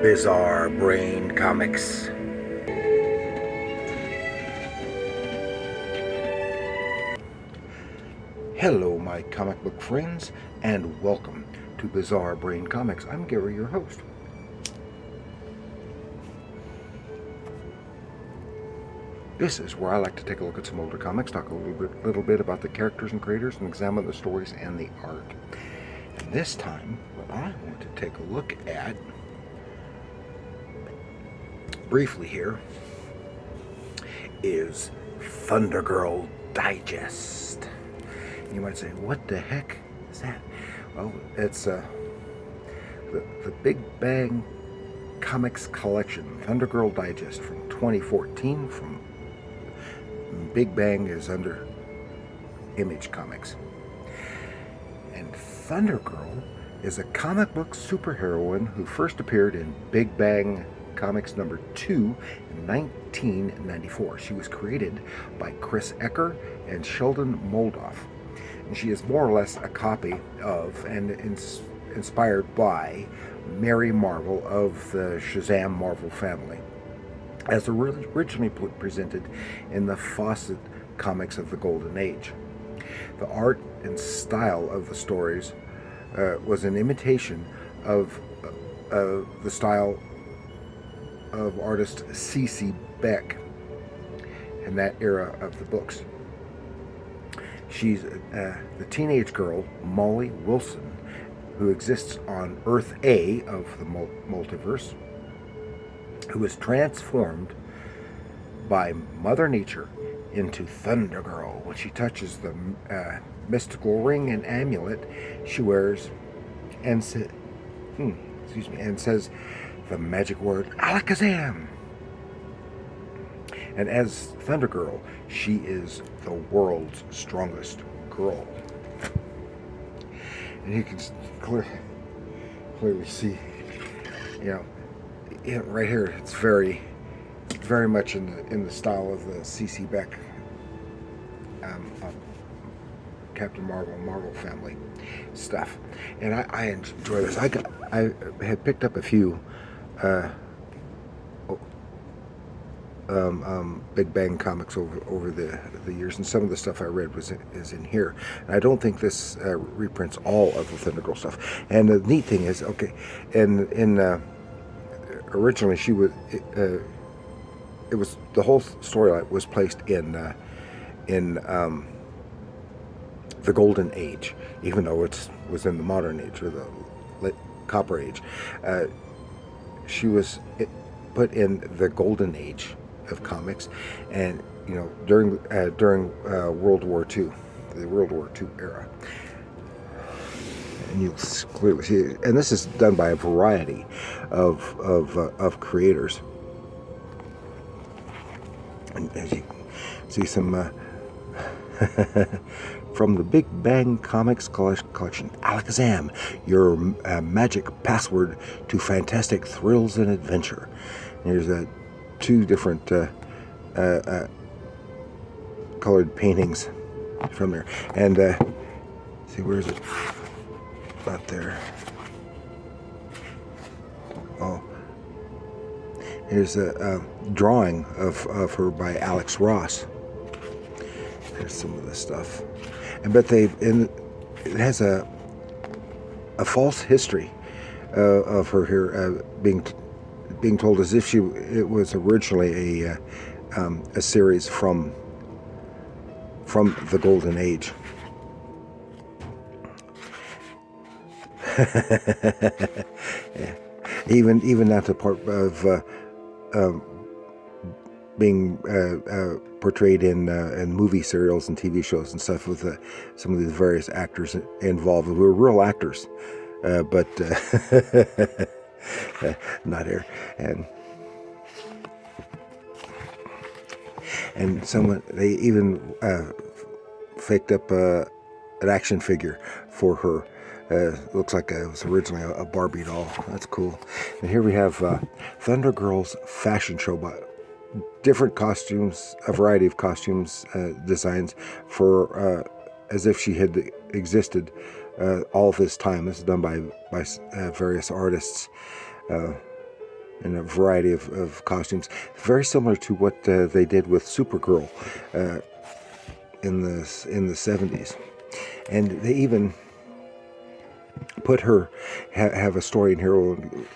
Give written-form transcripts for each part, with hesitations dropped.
Bizarre Brain Comics. Hello, my comic book friends, and welcome to Bizarre Brain Comics. I'm Gary, your host. This is where I like to take a look at some older comics, talk a little bit about the characters and creators, and examine the stories and the art. And this time, what I want to take a look at briefly here is Thunder Girl Digest. You might say, what the heck is that? Well, it's the Big Bang Comics Collection, Thunder Girl Digest from 2014. From Big Bang is under Image Comics. And Thunder Girl is a comic book superheroine who first appeared in Big Bang Comics number 2 in 1994. She was created by Chris Ecker and Sheldon Moldoff. And she is more or less a copy of and inspired by Mary Marvel of the Shazam Marvel family, as originally presented in the Fawcett comics of the Golden Age. The art and style of the stories was an imitation of the style of artist C.C. Beck in that era of the books. She's the teenage girl, Molly Wilson, who exists on Earth A of the multiverse, who is transformed by Mother Nature into Thunder Girl when she touches the mystical ring and amulet she wears and says the magic word Alakazam. And as Thunder Girl, she is the world's strongest girl. And you can clearly see, right here, it's very much in the style of the C.C. Beck Captain Marvel family stuff, and I enjoy this. I had picked up a few Big Bang comics over the years, and some of the stuff I read is in here. And I don't think this reprints all of the Thunder Girl stuff. And the neat thing is, originally she was it was the whole storyline was placed in the Golden Age, even though it was in the Modern Age or the Copper Age. She was put in the Golden Age of comics, and during World War II, the World War II era. And you'll clearly see it. And this is done by a variety of creators. And as you can see, some from the Big Bang Comics collection, Alakazam, your magic password to fantastic thrills and adventure. And here's two different colored paintings from there. And see, where is it? Not there. Oh, here's a drawing of her by Alex Ross. There's some of this stuff, but it has a false history of her here being told as if it was originally a series from the Golden Age. Yeah. Even not the part of being portrayed in movie serials and TV shows and stuff with some of these various actors involved who were real actors, but not here. And someone, they even faked up an action figure for her. Looks like it was originally a Barbie doll. That's cool. And here we have Thunder Girl's fashion show, but different costumes, a variety of costumes, designs for as if she had existed all this time. This is done by various artists. in a variety of costumes, very similar to what they did with Supergirl in the 70s. And they even put her have a story in here.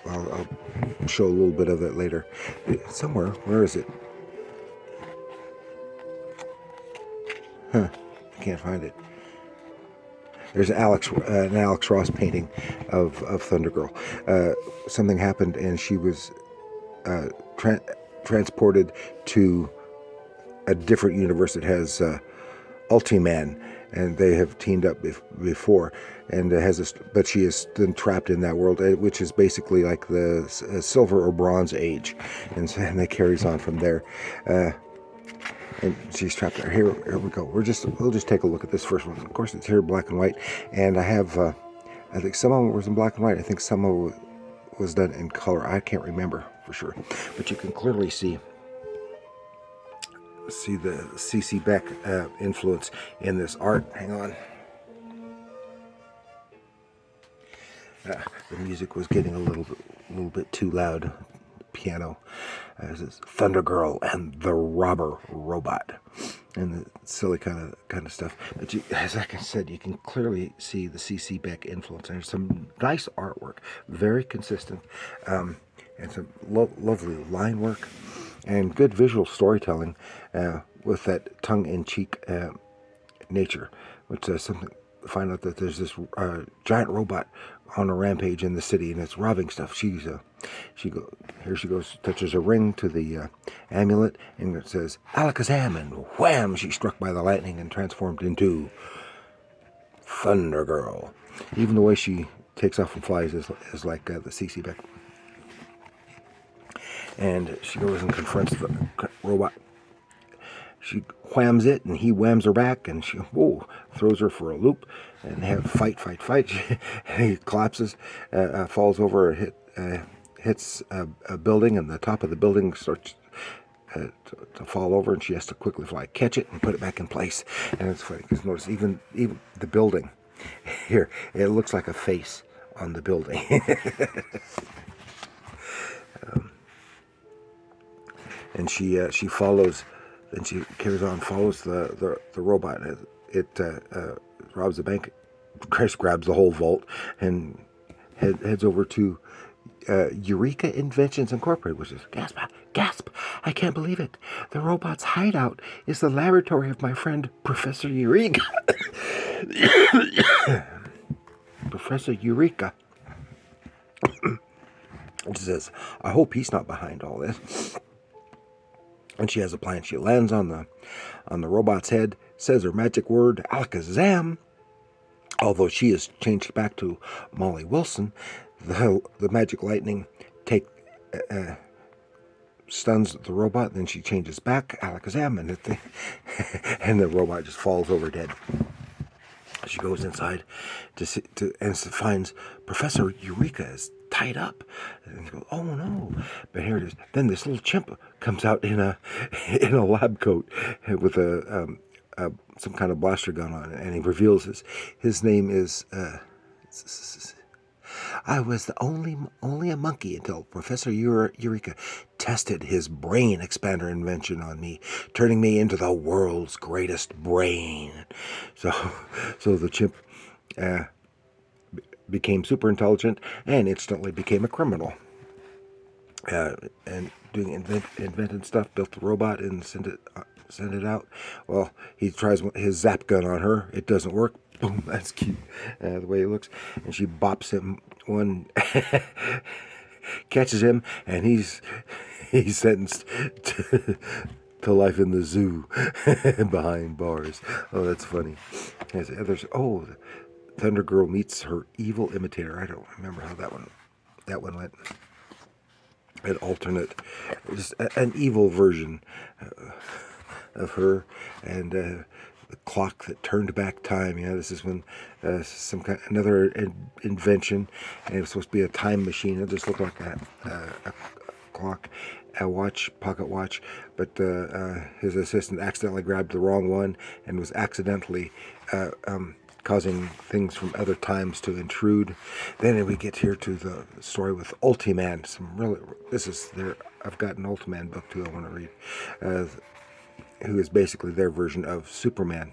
I'll show a little bit of it later. Somewhere, where is it? I can't find it. There's an Alex Ross painting of Thunder Girl. Something happened, and she was transported to a different universe that has Ultiman, and they have teamed up before, and but she is then trapped in that world, which is basically like the Silver or Bronze Age, and it carries on from there. And she's trapped there. Here we go. We'll just take a look at this first one. Of course, it's here black and white, and I have I think some of it was in black and white. I think some of it was done in color. I can't remember for sure, but you can clearly see the C.C. Beck influence in this art. Hang on. The music was getting a little bit too loud. Piano. This is Thunder Girl and the Robber Robot, and the silly kind of stuff. But as I said, you can clearly see the C.C. Beck influence. There's some nice artwork, very consistent, and some lovely line work, and good visual storytelling with that tongue-in-cheek nature, which is something. Find out that there's this giant robot on a rampage in the city, and it's robbing stuff. Here she goes, touches a ring to the amulet, and it says Alakazam, and wham! She's struck by the lightning and transformed into Thunder Girl. Even the way she takes off and flies is like the C.C. Beck. And she goes and confronts the robot. She whams it, and he whams her back, and she throws her for a loop, and they have fight. He collapses, falls over, hits a building, and the top of the building starts to fall over, and she has to quickly fly, catch it, and put it back in place. And it's funny because notice even the building here, it looks like a face on the building. And she follows. Then she carries on, follows the robot. It robs the bank, grabs the whole vault, and heads over to Eureka Inventions Incorporated, which is gasp! I can't believe it. The robot's hideout is the laboratory of my friend Professor Eureka. Professor Eureka. It says, I hope he's not behind all this. And she has a plan. She lands on the robot's head, says her magic word, Alakazam. Although she is changed back to Molly Wilson, the magic lightning stuns the robot. Then she changes back, Alakazam, and the robot just falls over dead. She goes inside and finds Professor Eureka is tied up, and she goes, "Oh no!" But here it is. Then this little chimp comes out in a lab coat with some kind of blaster gun on it, and he reveals his name is. I was only a monkey until Professor Eureka tested his brain expander invention on me, turning me into the world's greatest brain. So the chimp became super intelligent and instantly became a criminal. And doing invented stuff, built the robot and sent it out. Well, he tries his zap gun on her. It doesn't work. Boom, that's cute, the way he looks. And she bops him one, catches him, and he's sentenced to life in the zoo behind bars. Oh, that's funny. Thunder Girl meets her evil imitator. I don't remember how that one went. An alternate, just an evil version of her, and the clock that turned back time. This is when another invention, and it was supposed to be a time machine. It just looked like a clock, a watch, pocket watch, but his assistant accidentally grabbed the wrong one and was accidentally causing things from other times to intrude. Then we get here to the story with Ultiman. I've got an Ultiman book too I want to read, who is basically their version of Superman,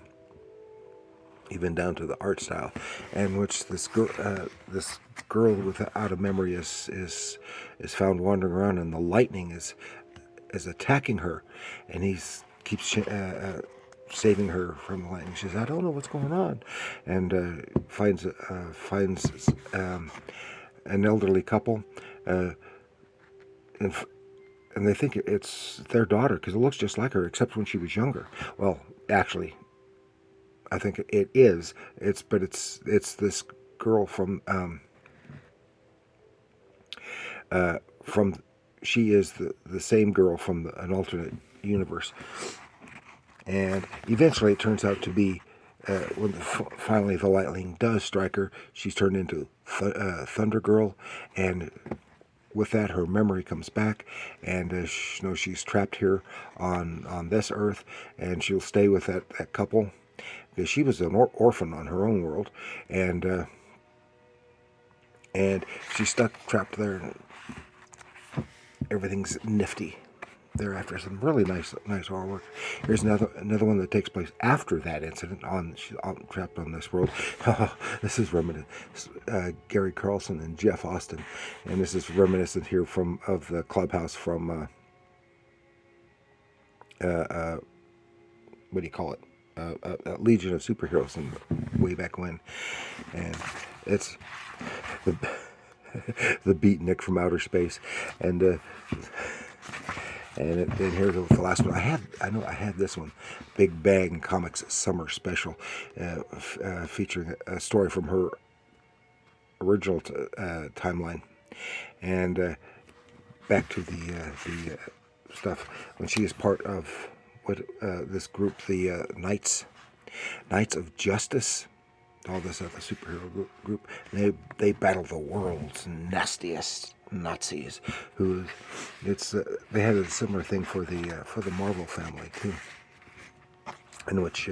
even down to the art style, and which this girl without a memory is found wandering around, and the lightning is attacking her, and he keeps saving her from the lightning. She says, "I don't know what's going on," and finds an elderly couple, and they think it's their daughter because it looks just like her, except when she was younger. Well, actually, I think it is. It's this girl from she is the same girl from an alternate universe, and eventually it turns out to be when finally the lightning does strike her, she's turned into Thunder Girl, and with that her memory comes back, and she's trapped here on this earth, and she'll stay with that couple because she was an orphan on her own world, and she's trapped there, and everything's nifty thereafter. Some really nice artwork. Here's another one that takes place after that incident. She's trapped on this world. This is reminiscent. Gary Carlson and Jeff Austin, and this is reminiscent here of the clubhouse from what do you call it? A Legion of Superheroes, and way back when, and it's the beatnik from outer space, and here's the last one. I had this one, Big Bang Comics Summer Special, featuring a story from her original timeline, and back to the stuff when she is part of this group, the Knights of Justice. All this other superhero group. They battle the world's nastiest Nazis. They had a similar thing for the Marvel family too, in which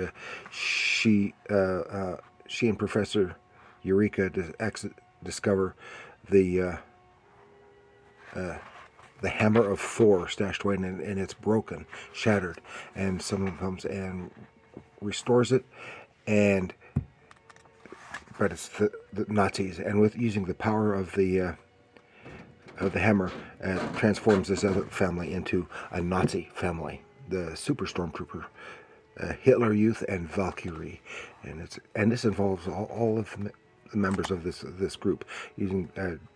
she and Professor Eureka discover the hammer of Thor stashed away, and it's broken, shattered, and someone comes and restores it, but it's the Nazis, and with using the power of the hammer, transforms this other family into a Nazi family, the Super Stormtrooper, Hitler Youth, and Valkyrie, and this involves all of the members of this group using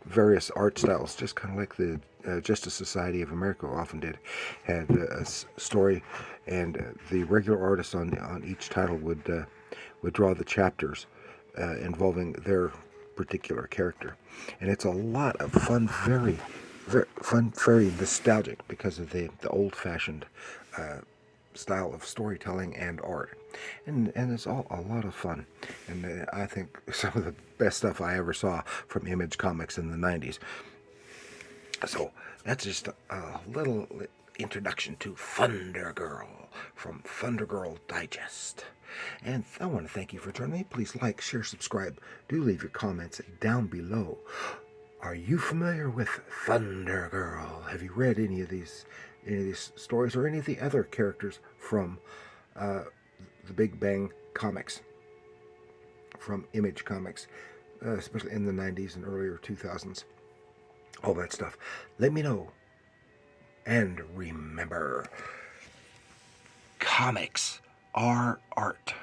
various art styles, just kind of like the Justice Society of America often did. Had a story, and the regular artist on each title would draw the chapters involving their particular character, and it's a lot of fun, very fun, very nostalgic because of the old-fashioned style of storytelling and art, and it's all a lot of fun, and I think some of the best stuff I ever saw from Image Comics in the 90s. So that's just a little introduction to Thunder Girl from Thunder Girl Digest. And I want to thank you for joining me. Please like, share, subscribe. Do leave your comments down below. Are you familiar with Thunder Girl? Have you read any of these stories, or any of the other characters from the Big Bang comics, from Image Comics, especially in the 90s and earlier 2000s? All that stuff. Let me know. And remember, comics are art.